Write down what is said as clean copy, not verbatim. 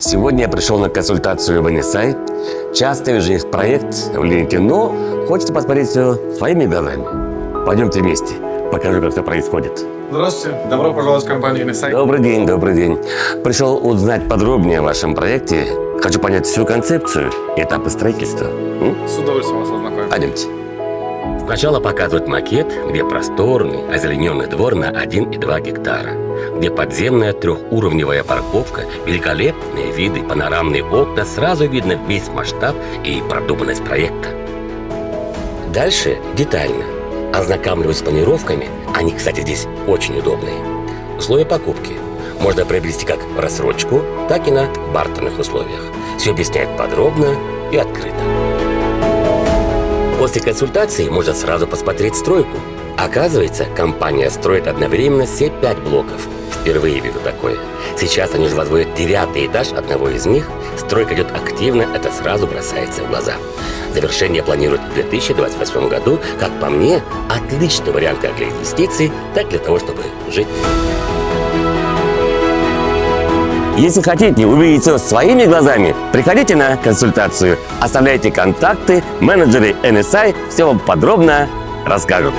Сегодня я пришел на консультацию в NSI. Часто вижу их проект в ленте, но хочется посмотреть все своими глазами. Пойдемте вместе, покажу, как все происходит. Здравствуйте, добро пожаловать в компанию NSI. Добрый день, добрый день. Пришел узнать подробнее о вашем проекте. Хочу понять всю концепцию и этапы строительства. С удовольствием вас ознакомим. Пойдемте. Сначала показывают макет, где просторный, озелененный двор на 1,2 гектара, где подземная трехуровневая парковка, великолепные виды, панорамные окна, сразу видно весь масштаб и продуманность проекта. Дальше детально ознакомливаюсь с планировками, они, кстати, здесь очень удобные. Условия покупки можно приобрести как в рассрочку, так и на бартерных условиях. Все объясняют подробно и открыто. После консультации можно сразу посмотреть стройку. Оказывается, компания строит одновременно все 5 блоков. Впервые вижу такое. Сейчас они же возводят 9-й этаж одного из них. Стройка идет активно, это сразу бросается в глаза. Завершение планируют в 2028 году. Как по мне, отличный вариант как для инвестиций, так и для того, чтобы жить. Если хотите увидеть все своими глазами, приходите на консультацию. Оставляйте контакты, менеджеры NSI все вам подробно расскажут.